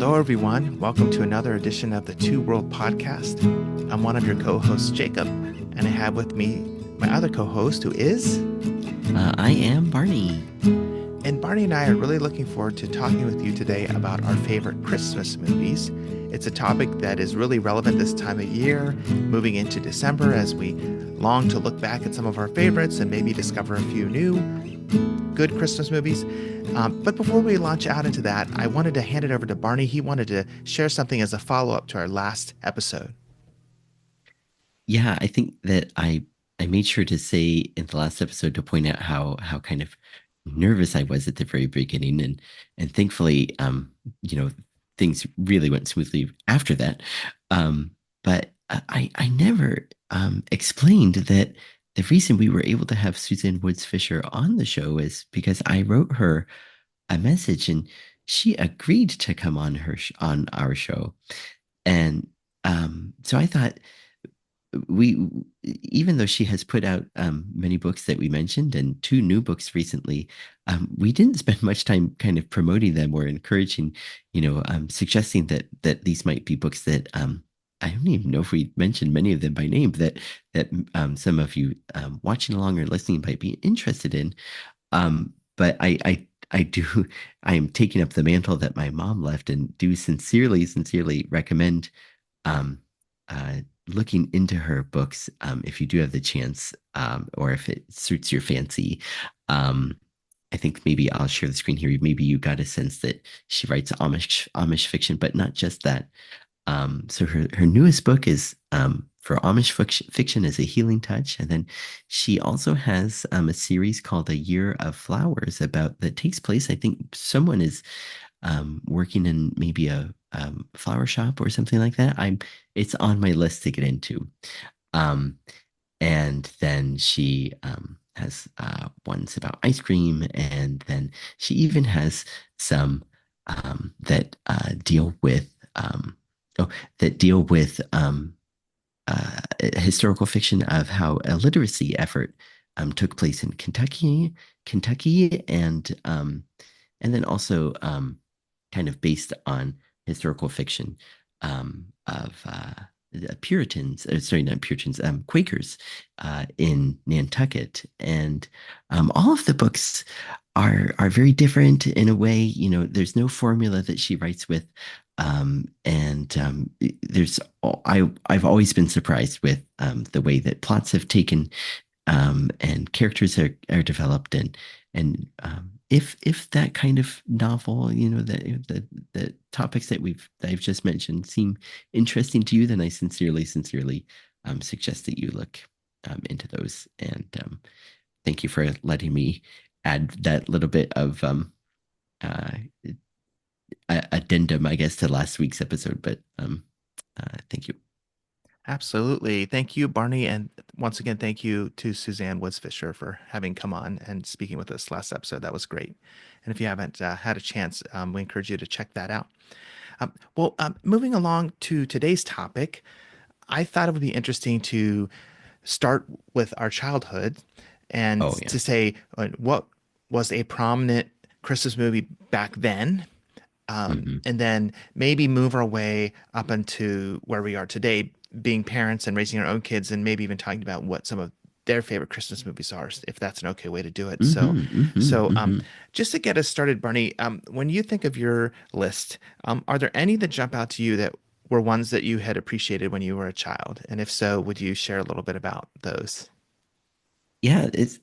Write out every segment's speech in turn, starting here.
Hello, everyone. Welcome to another edition of the Two World Podcast. I'm one of your co hosts, Jacob, and I have with me my other co host, who is. I am Barney. And Barney and I are really looking forward to talking with you today about our favorite Christmas movies. It's a topic that is really relevant this time of year, moving into December as we long to look back at some of our favorites and maybe discover a few new good Christmas movies. But before we launch out into that, I wanted to hand it over to Barney. He wanted to share something as a follow up to our last episode. Yeah, I think that I made sure to say in the last episode to point out how kind of nervous I was at the very beginning, and thankfully, you know, things really went smoothly after that. But I never explained that the reason we were able to have Suzanne Woods Fisher on the show is because I wrote her a message and she agreed to come on on our show. And so I thought we, even though she has put out many books that we mentioned and two new books recently, we didn't spend much time kind of promoting them or encouraging, suggesting that these might be books that I don't even know if we mentioned many of them by name that some of you watching along or listening might be interested in. But I do I am taking up the mantle that my mom left and do sincerely recommend um, uh, looking into her books if you do have the chance or if it suits your fancy. Um, I think maybe I'll share the screen here. Maybe you got a sense that she writes Amish fiction, but not just that. So her newest book is for Amish fiction is A Healing Touch, and then she also has a series called A Year of Flowers about that takes place. I think someone is working in maybe a flower shop or something like that. It's on my list to get into. Um, and then she has ones about ice cream, and then she even has some that deal with oh that deal with historical fiction of how a literacy effort took place in Kentucky, and then also kind of based on historical fiction of Puritans, sorry, not Puritans, Quakers in Nantucket, and all of the books are very different in a way. You know, there's no formula that she writes with, and there's I've always been surprised with the way that plots have taken and characters are developed and if that kind of novel, you know, the topics that I've just mentioned seem interesting to you, then I sincerely suggest that you look into those. And thank you for letting me add that little bit of uh, addendum, I guess, to last week's episode. But thank you. Absolutely. Thank you, Barney. And once again, thank you to Suzanne Woods Fisher for having come on and speaking with us last episode. That was great. And if you haven't had a chance, we encourage you to check that out. Moving along to today's topic, I thought it would be interesting to start with our childhood and Oh yeah. to say what was a prominent Christmas movie back then, Hmm. and then maybe move our way up into where we are today, being parents and raising our own kids, and maybe even talking about what some of their favorite Christmas movies are, if that's an okay way to do it. So, so just to get us started, Barney, when you think of your list, are there any that jump out to you that were ones that you had appreciated when you were a child? And if so, would you share a little bit about those? Yeah, it's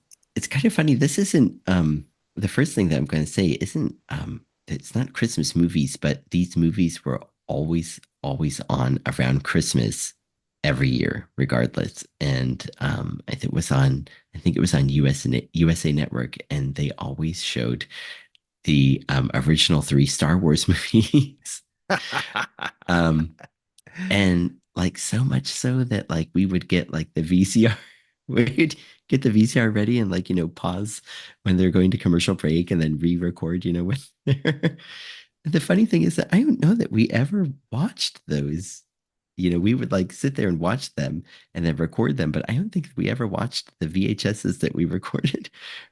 kind of funny. This isn't the first thing that I'm going to say isn't it's not Christmas movies, but these movies were always on around Christmas every year, regardless. And I think it was on USA Network, and they always showed the original three Star Wars movies. um, and like so much so that like we would get like the VCR, we'd get the VCR ready and like, pause when they're going to commercial break and then re-record, when they're. The funny thing is that I don't know that we ever watched those. we would like sit there and watch them and then record them, but I don't think we ever watched the VHSs that we recorded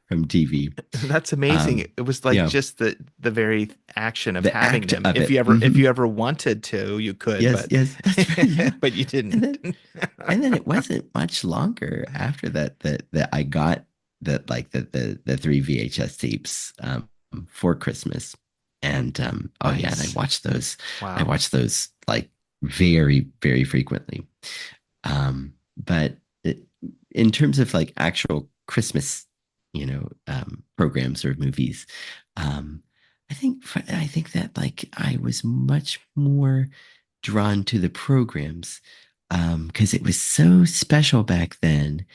from TV. That's amazing. Um, It was like yeah, just the very action of the having act them. of it. If you ever wanted to, you could, Yes, but yes, that's right. Yeah. but you And didn't. then and then it wasn't much longer after that I got the three VHS tapes for Christmas. And oh yeah, and Nice. I Wow. watched those like very, very frequently. But in terms of like actual Christmas, programs or movies, um, I think that like I was much more drawn to the programs because it was so special back then,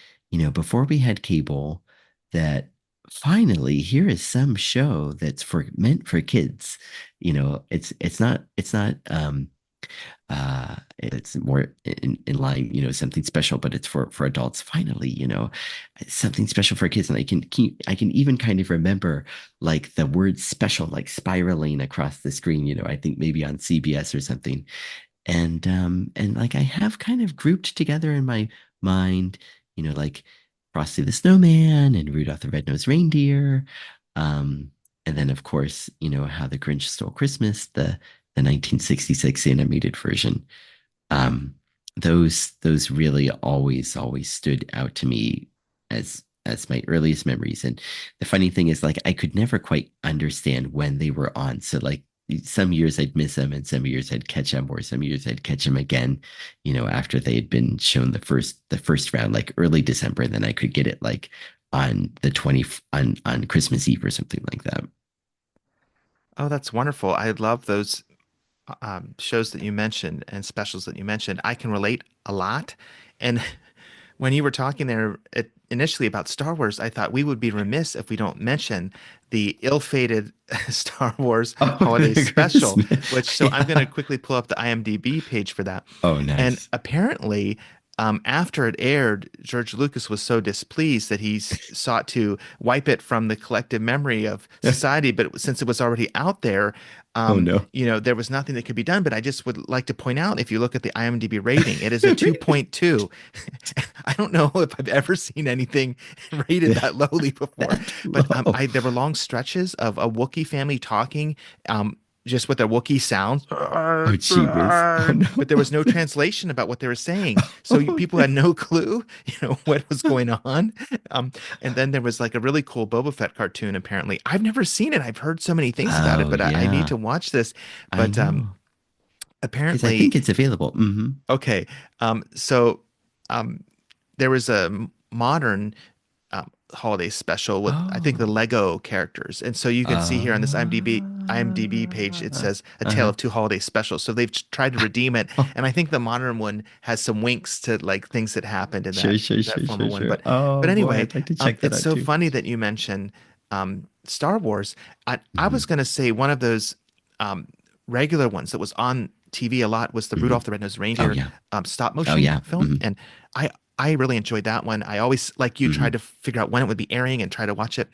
before we had cable, that finally here is some show that's for meant for kids. It's more in line, something special, but it's for adults. Finally, something special for kids, and I can even kind of remember like the word special, like spiraling across the screen. I think maybe on CBS or something, and like I have kind of grouped together in my mind, like Frosty the Snowman and Rudolph the Red-Nosed Reindeer, um, and then of course, How the Grinch Stole Christmas, the 1966 animated version. Um, those really always stood out to me as my earliest memories. And the funny thing is, like, I could never quite understand when they were on. So like some years I'd miss them, and some years I'd catch them, or some years I'd catch them again, after they had been shown the first round, like early December, and then I could get it like on the 20 on Christmas Eve or something like that. Oh, that's wonderful. I love those shows that you mentioned and specials that you mentioned. I can relate a lot. And when you were talking there initially about Star Wars, I thought we would be remiss if we don't mention the ill-fated Star Wars Oh, holiday special, Christmas. which, so I'm going to Yeah. quickly pull up the IMDb page for that. Oh, And nice. apparently, after it aired, George Lucas was so displeased that he sought to wipe it from the collective memory of society. But since it was already out there, Oh no. there was nothing that could be done. But I just would like to point out, if you look at the IMDb rating, it is a 2.2. I don't know if I've ever seen anything rated that lowly before, That but low. there were long stretches of a Wookiee family talking, just with their Wookiee sounds, Oh, gee whiz. Oh but there was no no. translation about what they were saying, so Oh people no. had no clue, what was going on. Um, and then there was like a really cool Boba Fett cartoon. Apparently, I've never seen it. I've heard so many things about it, Oh but I need yeah. to watch this. I But know. Because I think apparently, it's available. okay. So um, there was a modern holiday special with, I think, the Oh. Lego characters, and so you can see here on this IMDb page, it says A Tale Uh-huh. of Two Holiday Specials. So they've tried to redeem it, Oh, and I think the modern one has some winks to like things that happened in sure, sure, that sure, former sure, one. sure. But Oh boy, anyway, I'd like to check that it's out so too. funny that you mentioned Star Wars. I was Hmm. going to say one of those um, regular ones that was on TV a lot was the Hmm. Rudolph the Red-Nosed Oh Reindeer yeah. stop Oh motion yeah. film, and I I really enjoyed that one. I always, like you, tried Hmm. to figure out when it would be airing and try to watch it.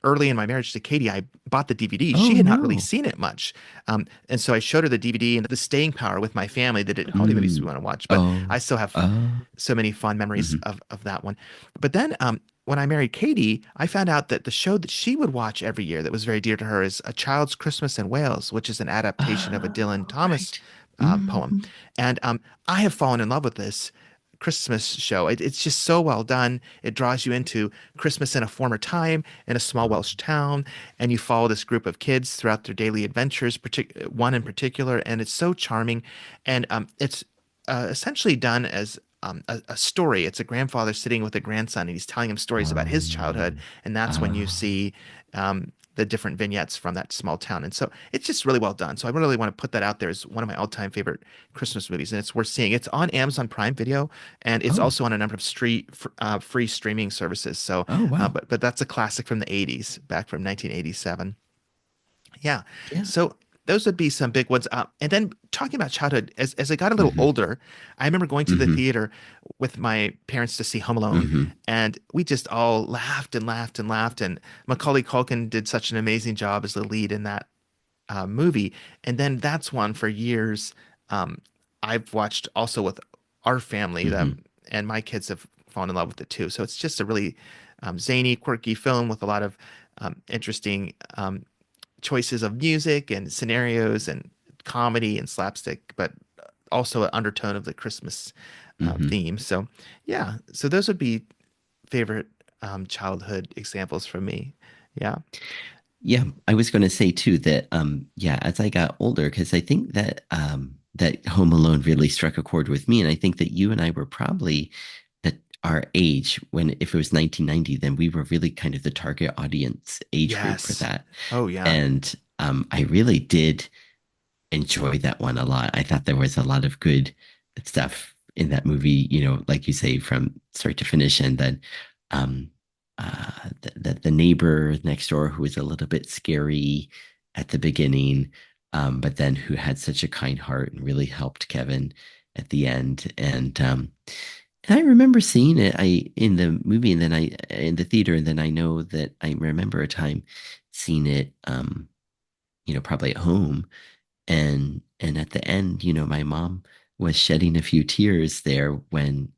Early in my marriage to Katie, I bought the DVD. She Oh had not really no. seen it much. And so I showed her the DVD and the staying power with my family that it holiday movies we Mm. want to watch. But I Oh. still have Oh. so many fond memories Hmm. of that one. But then when I married Katie, I found out that the show that she would watch every year that was very dear to her is A Child's Christmas in Wales, which is an adaptation of a Dylan Oh, Thomas right. poem. Hmm. And I have fallen in love with this Christmas show. It's just so well done. It draws you into Christmas in a former time in a small Welsh town, and you follow this group of kids throughout their daily adventures, one in particular, and it's so charming. And it's essentially done as a story. It's a grandfather sitting with a grandson, and he's telling him stories about his childhood, Um, and that's when you oh. see the different vignettes from that small town. And so it's just really well done. So I really want to put that out there as one of my all-time favorite Christmas movies, and it's worth seeing. It's on Amazon Prime Video, and it's Oh. also on a number of free streaming services. So, Oh wow. but that's a classic from the '80s, back from 1987. Yeah. Yeah. So those would be some big ones. And then talking about childhood, as I got a little Hmm. older, I remember going to the Hmm. theater with my parents to see Home Alone, Hmm. and we just all laughed and laughed and laughed. And Macaulay Culkin did such an amazing job as the lead in that movie. And then that's one for years. Um, I've watched also with our family that, Hmm. and my kids have fallen in love with it too. So it's just a really zany, quirky film with a lot of interesting choices of music and scenarios and comedy and slapstick, but also an undertone of the Christmas Hmm. theme. So yeah, so those would be favorite childhood examples from me. Yeah. Yeah, I was going to say too that yeah, as I got older, because I think that that Home Alone really struck a chord with me, and I think that you and I were probably at our age when if it was 1990, then we were really kind of the target audience age group for Yes. that. Oh yeah. And I really did enjoy that one a lot. I thought there was a lot of good stuff in that movie, like you say, from start to finish. And then um, the neighbor next door who was a little bit scary at the beginning, but then who had such a kind heart and really helped Kevin at the end. And I remember seeing it I in the movie and then I in the theater, and then I know that I remember a time seeing it probably at home, and at the end, my mom was shedding a few tears there when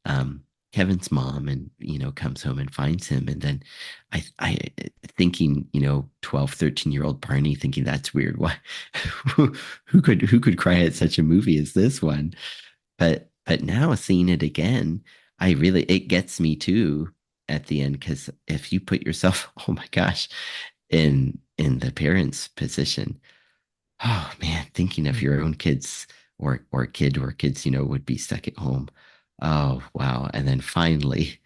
Kevin's mom and comes home and finds him. And then I thinking, 12, 13-year-old Barney thinking that's weird. Why who, who could cry at such a movie as this one? But now seeing it again, it gets me too at the end, because if you put yourself, oh my gosh, in the parents' position. Oh man, thinking of your Hmm. own kids or kid or kids, would be stuck at home. Oh wow. And then finally,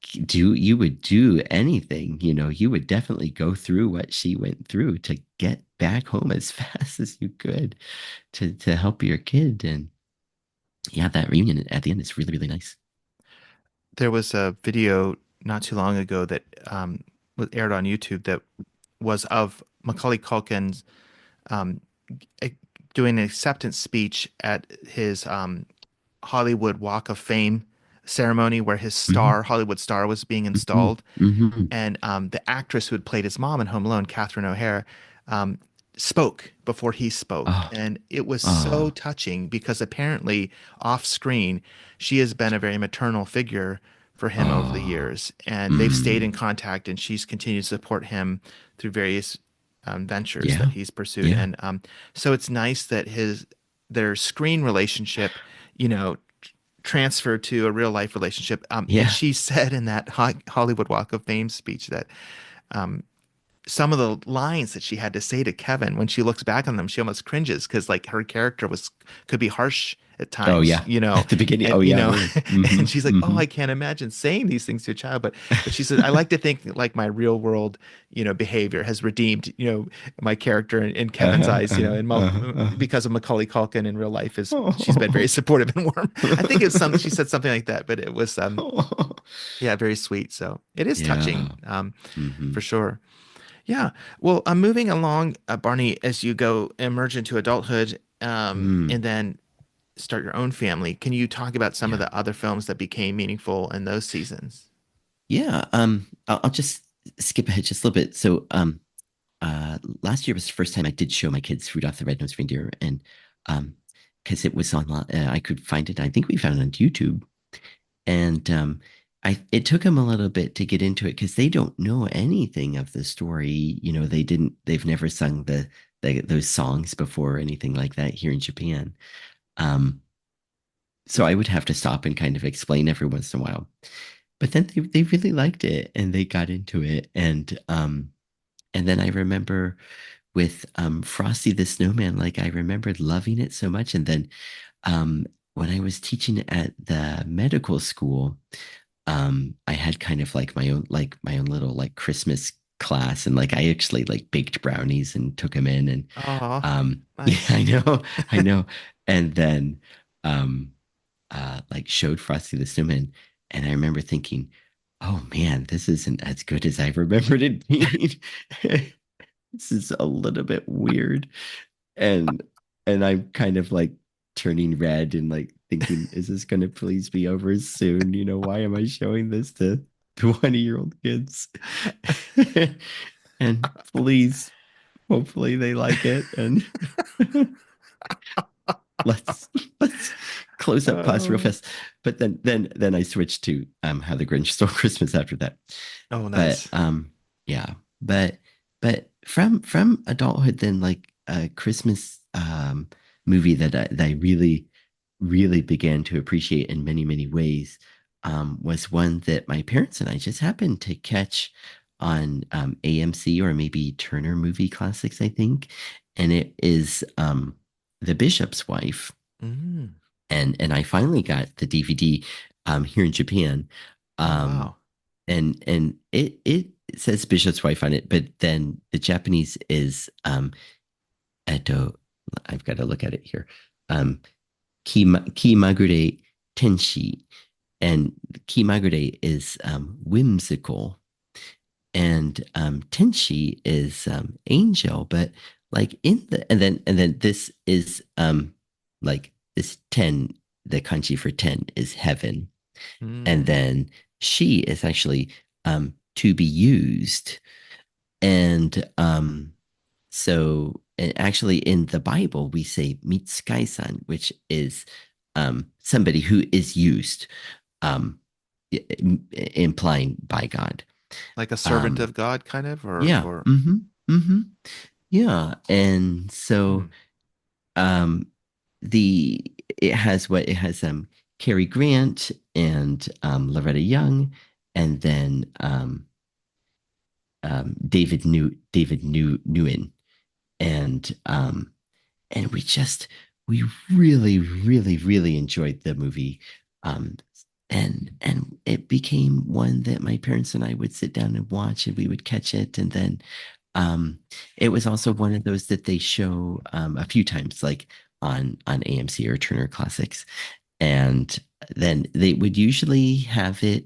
you would do anything, you would definitely go through what she went through to get back home as fast as you could to help your kid. And yeah, that reunion at the end is really, really nice. There was a video not too long ago that was aired on YouTube that was of Macaulay Culkin's um, e- doing an acceptance speech at his Hollywood Walk of Fame ceremony where his Hmm. star, Hollywood star, was being Hmm. installed. Hmm. And the actress who had played his mom in Home Alone, Catherine O'Hara, um, spoke before he spoke. Oh, And it was so oh, touching because apparently off screen, she has been a very maternal figure for him over the oh, years. And they've stayed in mm, contact and she's continued to support him through various ventures that yeah, he's pursued. yeah, And so it's nice that their screen relationship, you know, transfer to a real life relationship. And yeah. she said in that Hollywood Walk of Fame speech that um, some of the lines that she had to say to Kevin, when she looks back on them, she almost cringes because like her character was could be harsh at Oh times, yeah. At the beginning. and Oh yeah, really. Hmm. and she's like, oh, Hmm. I can't imagine saying these things to a child, but she said, I like to think like my real world, behavior has redeemed, my character in Kevin's Uh-huh, eyes, uh-huh, and uh-huh, because of Macaulay Culkin in real life is she's been very uh-huh. supportive and warm. I think it's some she said something like that, but it was Oh. yeah, very sweet. So it is touching, Yeah. Hmm. for sure. Yeah. Well, I'm moving along, Barney, as you go emerge into adulthood, Mm. and then start your own family. Can you talk about some of Yeah. the other films that became meaningful in those seasons? Yeah. I'll just skip ahead just a little bit. So, last year was the first time I did show my kids Rudolph the Red-Nosed Reindeer, and um, because it was online, I could find it. I think we found it on YouTube, and it took them a little bit to get into it because they don't know anything of the story. They've never sung those songs before or anything like that here in Japan. Um, so I would have to stop and kind of explain every once in a while. But then they really liked it and they got into it. And then I remember with Frosty the Snowman, like I remembered loving it so much. And then um, when I was teaching at the medical school, I had kind of like my own little like Christmas class, and like I actually like baked brownies and took them in, and Oh, yeah, nice. I know, and then um, like showed Frosty the Snowman, and I remember thinking, oh man, this isn't as good as I remembered it being. This is a little bit weird, and I'm kind of like turning red and like thinking, is this gonna please be over soon? Why am I showing this to 20-year-old kids? And please, hopefully they like it, and let's let's close up class real Oh. fast. But then I switched to How the Grinch Stole Christmas after that. Oh, But nice. yeah, but from adulthood, then like a Christmas movie that I really began to appreciate in many ways was one that my parents and I just happened to catch on AMC or maybe Turner Movie Classics, I think, and it is The Bishop's Wife, Mm. and I finally got the DVD here in Japan, Oh, um, wow. and it says Bishop's Wife on it, but then the Japanese is eto. I've got to look at it here. Um, Kimagure Tenshi, and Kimagure is whimsical, and Tenshi is angel. But like in the and then this is like this ten, the kanji for ten is heaven, and Mm. then she is actually to be used, and so and actually in the Bible we say mitsukai-san, which is somebody who is used, um, implying by God. Like a servant Um, of God, kind of, yeah. or Yeah. And so mm. um the it has Cary Grant and Loretta Young, and then David Newen, and we really enjoyed the movie, um and it became one that my parents and I would sit down and watch, and we would catch it, and then um it was also one of those that they show a few times, like on AMC or Turner Classics, and then they would usually have it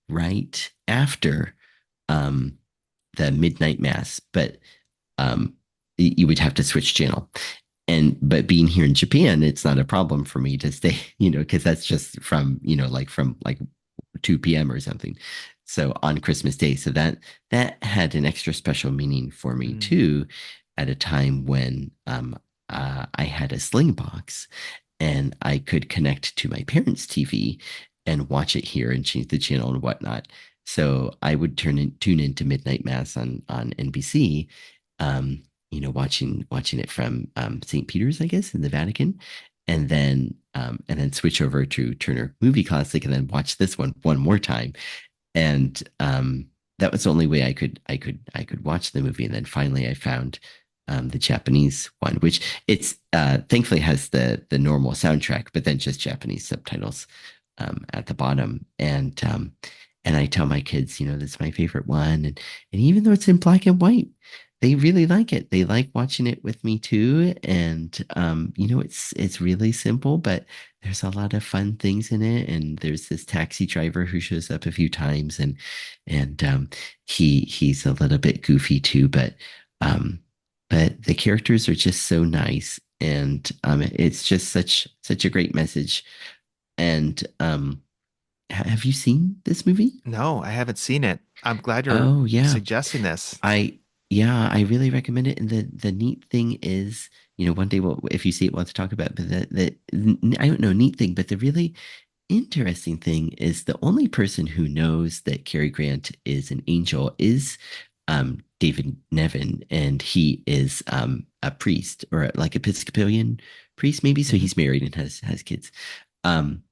right after um the midnight mass, but um, you would have to switch channel. And but being here in Japan, it's not a problem for me to stay, because that's just from, from like 2 p.m. or something. So on Christmas Day. So that had an extra special meaning for me Mm. too, at a time when I had a sling box and I could connect to my parents' TV and watch it here and change the channel and whatnot. So I would tune into Midnight Mass on NBC, um, watching it from St. Peter's, I guess, in the Vatican, and then switch over to Turner Movie Classic, and then watch this one more time. And that was the only way I could watch the movie. And then finally, I found the Japanese one, which it's thankfully has the normal soundtrack, but then just Japanese subtitles at the bottom. And I tell my kids, this is my favorite one, and even though it's in black and white, they really like it. They like watching it with me too. And it's really simple, but there's a lot of fun things in it. And there's this taxi driver who shows up a few times, and he's a little bit goofy too, um, but the characters are just so nice, and it's just such a great message. And have you seen this movie? No, I haven't seen it. I'm glad you're Oh yeah. suggesting this. I yeah, I really recommend it. And the neat thing is, one day if you see it, we'll have to talk about it. But I don't know, neat thing, but the really interesting thing is the only person who knows that Cary Grant is an angel is David Nevin, and he is a priest, or like Episcopalian priest, maybe. So Hmm. he's married and has kids. Um,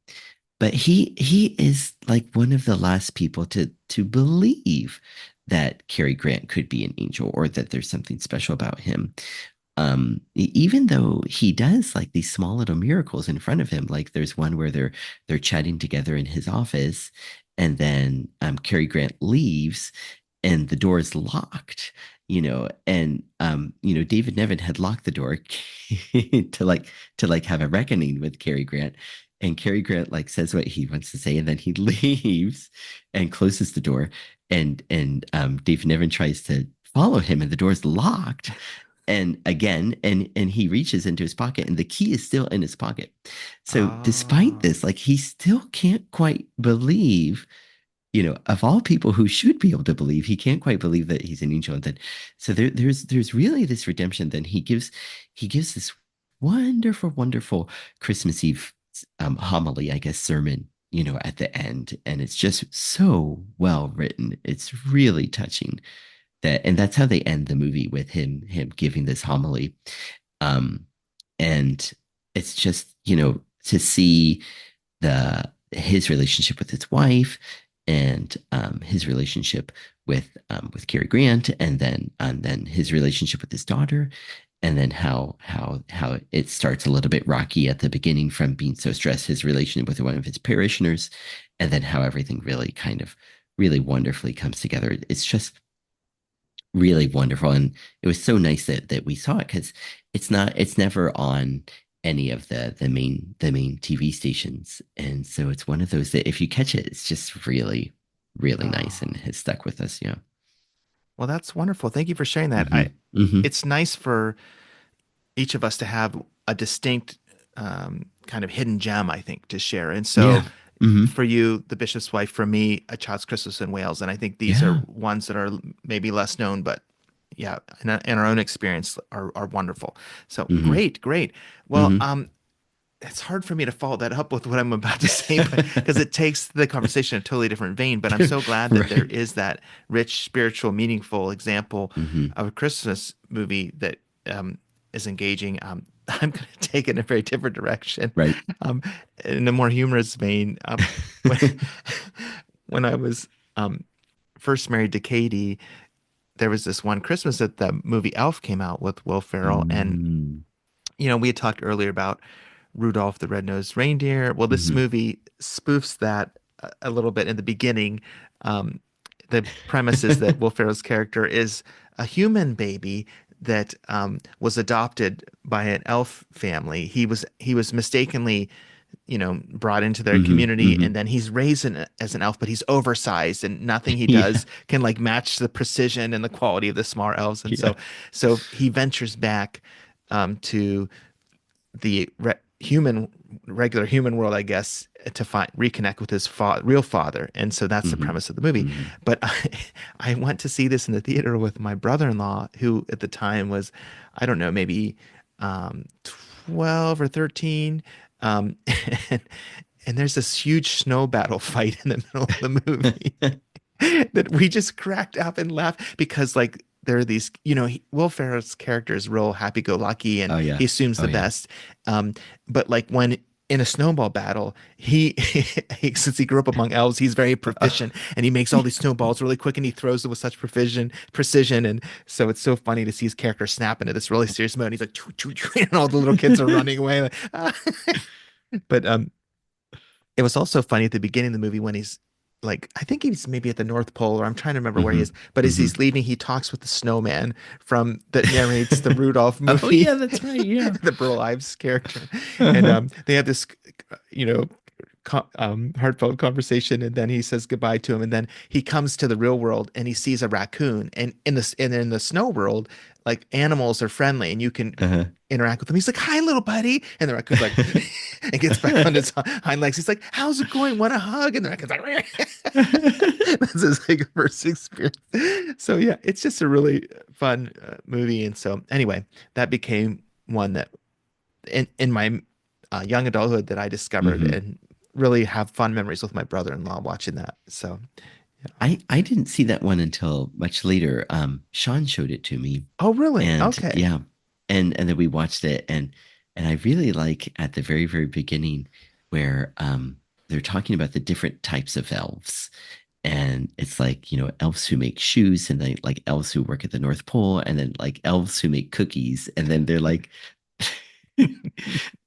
but he is like one of the last people to believe that Cary Grant could be an angel, or that there's something special about him. Even though he does like these small little miracles in front of him, like there's one where they're chatting together in his office, and then Cary Grant leaves, and the door is locked. And David Nevin had locked the door to have a reckoning with Cary Grant, and Cary Grant like says what he wants to say, and then he leaves and closes the door, and David Nevin tries to follow him, and the door's locked, and again, and he reaches into his pocket, and the key is still in his pocket. So despite Oh. this, like, he still can't quite believe, of all people who should be able to believe, he can't quite believe that he's an angel. And then so there's really this redemption. Then he gives this wonderful, wonderful Christmas Eve homily, I guess, sermon, at the end. And it's just so well written. It's really touching and that's how they end the movie with him giving this homily. Um, and it's just, to see his relationship with his wife and his relationship with Cary Grant, and then his relationship with his daughter, and then how it starts a little bit rocky at the beginning from being so stressed, his relationship with one of his parishioners, and then how everything really kind of really wonderfully comes together. It's just really wonderful, and it was so nice that we saw it because it's never on any of the main TV stations, and so it's one of those that if you catch it, it's just really really nice and Oh, has stuck with us. Yeah. well, that's wonderful. Thank you for sharing that. Mm-hmm. Mm-hmm. It's nice for each of us to have a distinct kind of hidden gem, I think, to share. And so Yeah. Mm-hmm. for you, The Bishop's Wife, for me, A Child's Christmas in Wales. And I think these are Yeah. ones that are maybe less known, but yeah, in our own experience are wonderful. So Mm-hmm. great, great. Well, Mm-hmm. it's hard for me to follow that up with what I'm about to say, but because it takes the conversation in a totally different vein. But I'm so glad that there Right. is that rich, spiritual, meaningful example Mm-hmm. of a Christmas movie that um, is engaging. I'm going to take it in a very different direction, Right. um, in a more humorous vein. When, when I was um, first married to Katie, there was this one Christmas that the movie Elf came out with Will Ferrell, and Mm-hmm. we had talked earlier about Rudolph the Red-Nosed Reindeer. Well, this Mm-hmm. movie spoofs that a little bit in the beginning. Um, the premise is that Will Ferrell's character is a human baby that was adopted by an elf family. He was mistakenly, brought into their Mm-hmm. community, Mm-hmm. and then he's raised as an elf, but he's oversized, and nothing he Yeah. does can like match the precision and the quality of the small elves. And Yeah. so he ventures back to the regular human world, I guess, to reconnect with his real father. And so that's the Mm-hmm. premise of the movie. Mm-hmm. But I went to see this in the theater with my brother-in-law, who at the time was, I don't know, maybe 12 or 13. Um, and, and there's this huge snow battle fight in the middle of the movie that we just cracked up and laughed because like there are these, Will Ferrell's character is real happy-go-lucky and Oh he yeah. assumes Oh the yeah. best. But like when in a snowball battle, since he grew up among elves, he's very proficient and he makes all these snowballs really quick and he throws them with such precision. And so it's so funny to see his character snap into this really serious mode. And he's like, choo, choo, choo, and all the little kids are running away. Like, "Ah." But it was also funny at the beginning of the movie when he's like, I think he's maybe at the North Pole, or I'm trying to remember where he is. Mm-hmm. But as Mm-hmm. he's leaving, he talks with the snowman from that narrates the Rudolph Oh movie, yeah, that's right. Yeah. the Burl Ives character, and Uh-huh. they have this, you know, heartfelt conversation, and then he says goodbye to him, and then he comes to the real world and he sees a raccoon, and in the snow world, like animals are friendly and you can Uh-huh. interact with him. He's like, "Hi, little buddy," and the raccoon's like, and gets back on his hind legs. He's like, "How's it going? Want a hug?" And the raccoon's like, that's his like first experience. So yeah, it's just a really fun movie, and so anyway, that became one that in my young adulthood that I discovered Hmm. and really have fun memories with my brother-in-law watching that. So yeah. I didn't see that one until much later. Sean showed it to me, Oh, really? and Okay. yeah, and then we watched it, and I really like at the very very beginning where they're talking about the different types of elves, and it's like elves who make shoes, and then like elves who work at the North Pole, and then like elves who make cookies, and then they're like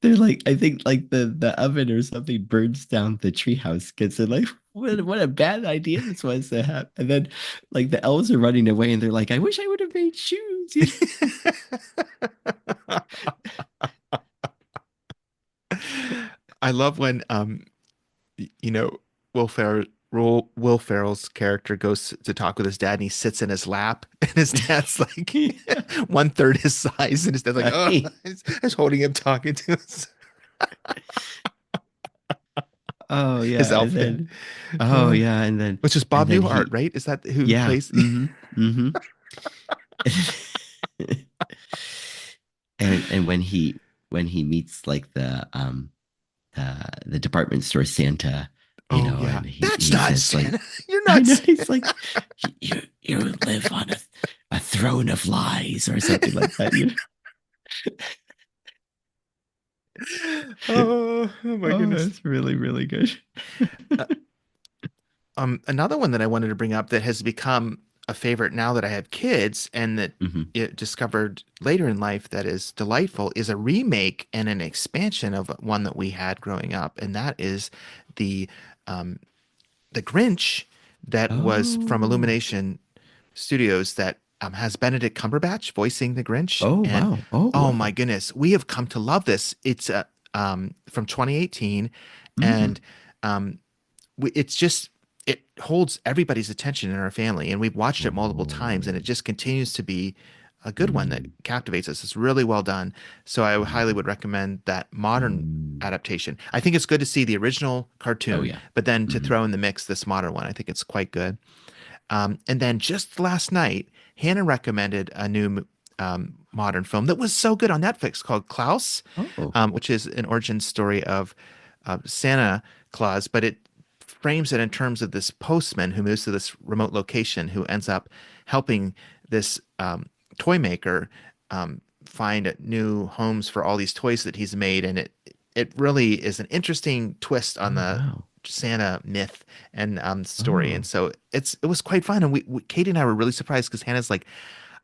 they're like, I think like the oven or something burns down the treehouse because they're like, what a bad idea this was to have. And then like the elves are running away and they're like, I wish I would have made shoes. I love when you know Will Ferrell Will Ferrell's character goes to talk with his dad and he sits in his lap and his dad's like Yeah. one third his size and his dad's like, oh, Right. he's holding him talking to Oh his yeah. And elf dad. then oh Uh, yeah. which is And Bob then Newhart, he right? Is that who he yeah. plays? Mm-hmm. Mm-hmm. And when when he meets like the department store Santa, Oh yeah, and he that's he not says like, Santa. You're I not know, Santa. he's like, you live on a throne of lies or something like that. Oh my Oh, goodness. that's really, really good. Uh, Another one that I wanted to bring up that has become a favorite now that I have kids and that Hmm. it discovered later in life that is delightful is a remake and an expansion of one that we had growing up, and that is the um, the Grinch that was from Oh, Illumination Studios that has Benedict Cumberbatch voicing the Grinch, oh, and wow. Oh, oh my wow. goodness, we have come to love this. It's from 2018, and Mm. um, it's just it holds everybody's attention in our family, and we've watched it multiple times, and it Oh, just continues to be a good one that mm, captivates us. It's really well done, so I highly mm, would recommend that modern mm. adaptation. I think it's good to see the original Oh, cartoon, yeah. but then to Mm. throw in the mix this modern one, I think it's quite good. And then just last night, Hannah recommended a new modern film that was so good on Netflix called Klaus, Oh, which is an origin story of Santa Claus, but it frames it in terms of this postman who moves to this remote location who ends up helping this toy maker find new homes for all these toys that he's made, and it really is an interesting twist on oh, the wow. Santa myth and story. And Oh, so it was quite fun. And Katie and I were really surprised because Hannah's like,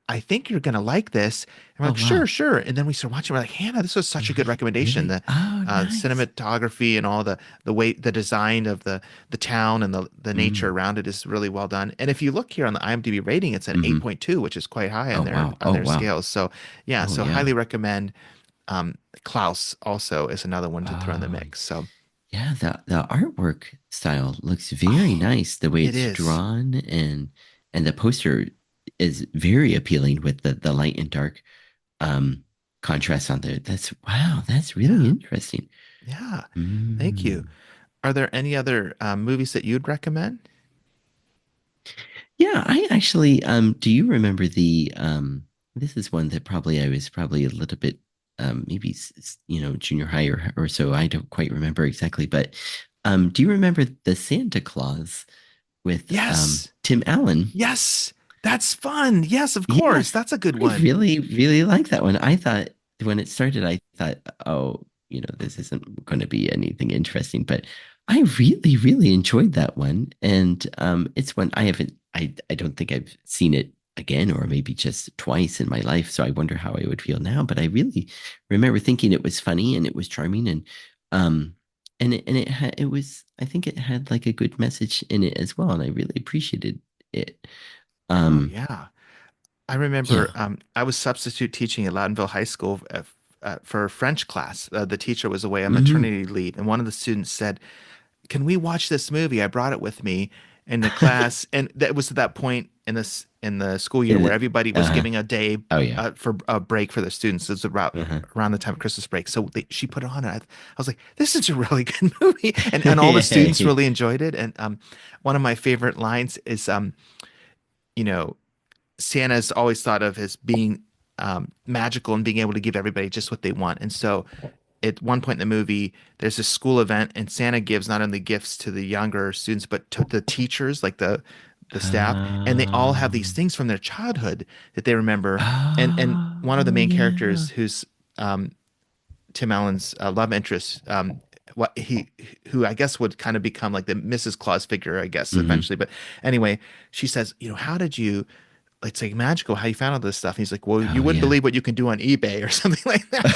I think you're gonna like this. And we're oh, like, sure, wow. sure. And then we started watching. We're like, Hannah, this was such a good recommendation. Really? The Oh, nice. cinematography and all the way the design of the town and the nature Mm. around it is really well done. And if you look here on the IMDb rating, it's an Hmm. 8.2, which is quite high Oh, wow. on Oh, their wow. scales. So yeah, Oh, so yeah. highly recommend. Klaus also is another one to throw in the Oh, mix. So yeah. The artwork style looks very oh, nice. The way it it's is. drawn and the poster is very appealing with the light and dark um contrast on there. That's wow. That's really Yeah. interesting. Yeah. Thank you. Mm. Are there any other movies that you'd recommend? Yeah, I actually do you remember the this is one that probably I was probably a little bit maybe junior high or so. I don't quite remember exactly, but do you remember the Santa Claus with Yes. Tim Allen? Yes. That's fun. Yes, of Yeah, course. That's a good I one. really, really like that one. I thought when it started, I thought, oh, this isn't going to be anything interesting, but I really, really enjoyed that one. And it's one I haven't, I don't think I've seen it again, or maybe just twice in my life. So I wonder how I would feel now. But I really remember thinking it was funny and it was charming um, it was, I think it had like a good message in it as well. And I really appreciated it. Oh, Um, yeah. I remember yeah. I was substitute teaching at Loudonville High School for a French class. The teacher was away on Hmm. maternity leave, and one of the students said, "Can we watch this movie?" I brought it with me in the class, and that was at that point in the school year where It, everybody was uh, giving a day oh yeah. for a break for the students. It was Uh-huh. around the time of Christmas break, so she put it on, and I was like, "This is a really good movie," and all the students really enjoyed it. And one of my favorite lines is you know Santa's always thought of as being magical and being able to give everybody just what they want. And so at one point in the movie, there's a school event, and Santa gives not only gifts to the younger students, but to the teachers, like the staff, and they all have these Um, things from their childhood that they remember. And one of the oh main yeah. characters, who's Tim Allen's love interest, what he who I guess would kind of become like the Mrs. Claus figure, I guess, Hmm. eventually. But anyway, she says, how did you it's like magical how you found all this stuff. And he's like, well, you Oh wouldn't yeah. believe what you can do on eBay or something like that.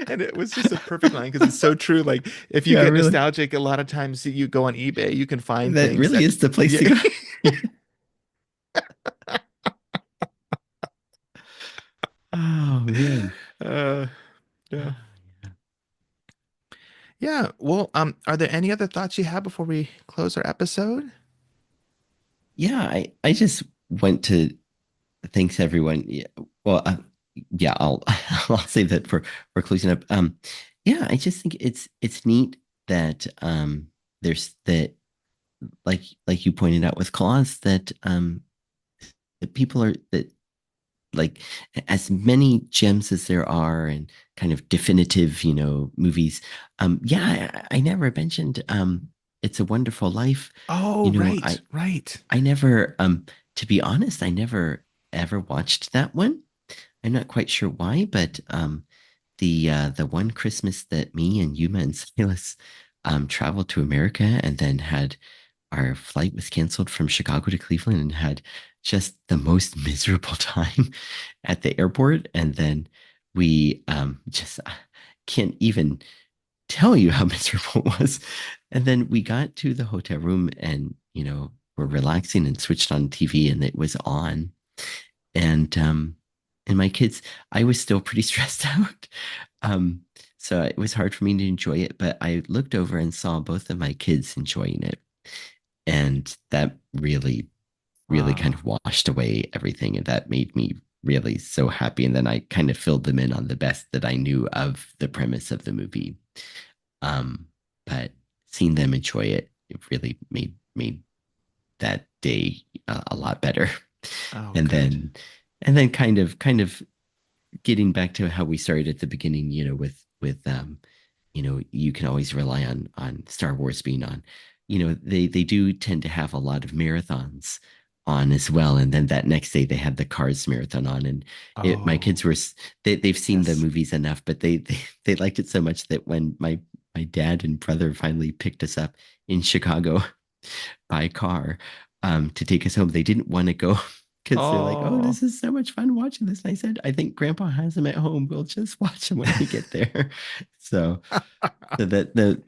And it was just a perfect line because it's so true. Like if you Yeah, get really. nostalgic, a lot of times you go on eBay, you can find That things really that, is the place yeah, to go. Oh man. uh, yeah, yeah. Well, are there any other thoughts you have before we close our episode? Yeah, I just want to thanks everyone. Yeah, well, yeah, I'll I'll save that for closing up. Yeah, I just think it's neat that there's that like you pointed out with Claus that that people are that like as many gems as there are and kind of definitive, movies. Yeah, I never mentioned It's a Wonderful Life. Oh, You know, right, right. I never to be honest, I never ever watched that one. I'm not quite sure why, but the one Christmas that me and Yuma and Silas traveled to America and then had our flight was canceled from Chicago to Cleveland and had just the most miserable time at the airport. And then we just can't even tell you how miserable it was. And then we got to the hotel room and, we're relaxing and switched on TV and it was on. And my kids, I was still pretty stressed out. Um, so it was hard for me to enjoy it, but I looked over and saw both of my kids enjoying it. And that really, really kind Ah, of washed away everything. And that made me really so happy. And then I kind of filled them in on the best that I knew of the premise of the movie. Um, but seeing them enjoy it, it really made that day a lot better. oh, And good. then and then kind of getting back to how we started at the beginning, with you can always rely on Star Wars being on. They do tend to have a lot of marathons on as well. And then that next day they had the Cars marathon on, and my kids Oh, were they've seen the yes. movies enough, but they liked it so much that when my dad and brother finally picked us up in Chicago by car to take us home. They didn't want to go because they're like, "Oh, Oh, this is so much fun watching this." And I said, "I think Grandpa has them at home. We'll just watch them when we get there." So, so that the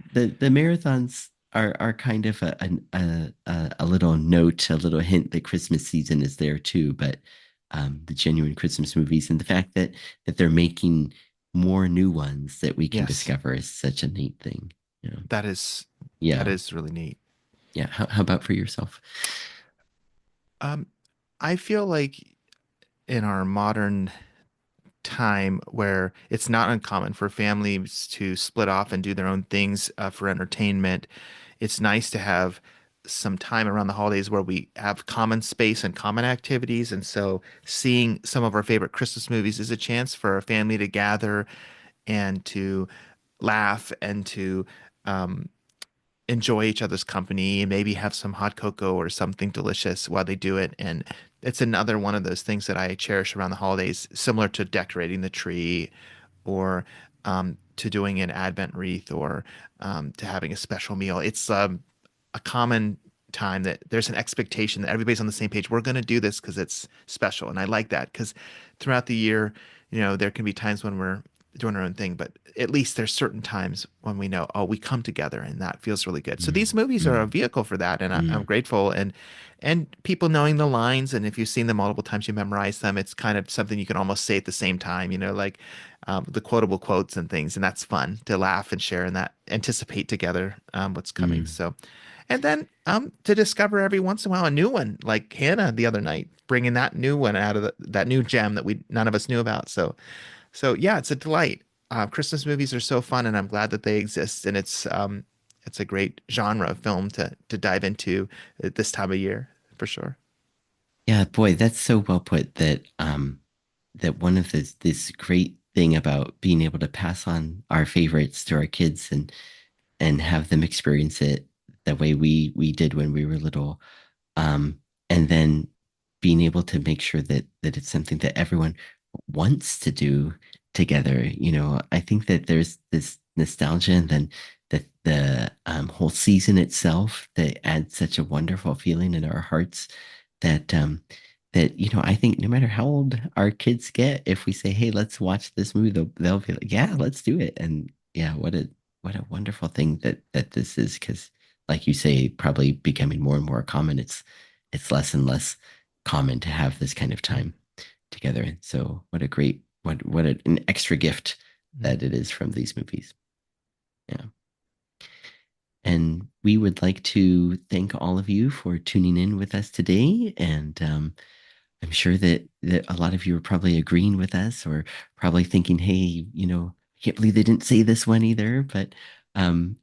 marathons are kind of a little note, a little hint that Christmas season is there too. But the genuine Christmas movies and the fact that they're making more new ones that we can yes. discover is such a neat thing. That is that Yeah, is really neat. yeah. How about for yourself? Um, I feel like in our modern time where it's not uncommon for families to split off and do their own things for entertainment, it's nice to have some time around the holidays where we have common space and common activities. And so seeing some of our favorite Christmas movies is a chance for a family to gather and to laugh and to um, enjoy each other's company and maybe have some hot cocoa or something delicious while they do it. And it's another one of those things that I cherish around the holidays, similar to decorating the tree or to doing an Advent wreath or to having a special meal. It's a common time that there's an expectation that everybody's on the same page. We're going to do this because it's special. And I like that because throughout the year, there can be times when we're doing our own thing, but at least there's certain times when we know, oh, we come together and that feels really good. So these Mm, movies are a mm, vehicle for that, and I'm mm, grateful. And people knowing the lines, and if you've seen them multiple times, you memorize them. It's kind of something you can almost say at the same time, like the quotable quotes and things, and that's fun to laugh and share and that anticipate together what's coming. mm. So, and then to discover every once in a while a new one, like Hannah the other night, bringing that new one out of that new gem that we none of us knew about. So yeah, it's a delight. Christmas movies are so fun, and I'm glad that they exist. And it's a great genre of film to dive into at this time of year for sure. Yeah, boy, that's so well put that one of this great thing about being able to pass on our favorites to our kids and have them experience it the way we did when we were little. And then being able to make sure that it's something that everyone wants to do together. I think that there's this nostalgia and then the whole season itself that adds such a wonderful feeling in our hearts that I think no matter how old our kids get, if we say, "Hey, let's watch this movie," they'll be like, "Yeah, let's do it." And yeah, what a wonderful thing that this is because, like you say, probably becoming more and more common. It's less and less common to have this kind of time together. And so, what a great an extra gift Mm. that it is from these movies. Yeah. And we would like to thank all of you for tuning in with us today. And I'm sure that a lot of you are probably agreeing with us or probably thinking, hey, I can't believe they didn't say this one either. But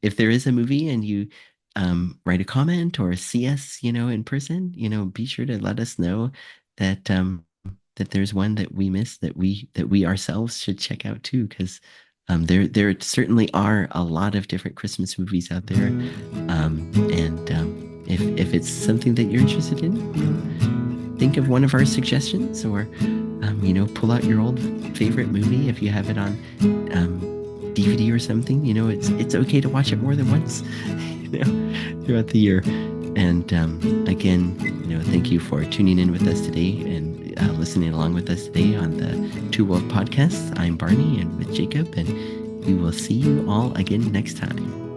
if there is a movie and you write a comment or see us, in person, be sure to let us know that that there's one that we missed that we ourselves should check out too, because there certainly are a lot of different Christmas movies out there. And if it's something that you're interested in, think of one of our suggestions, or pull out your old favorite movie if you have it on DVD or something. It's okay to watch it more than once, throughout the year. And again, thank you for tuning in with us today and listening along with us today on the Two World Podcast. I'm Barney and with Jacob, and we will see you all again next time.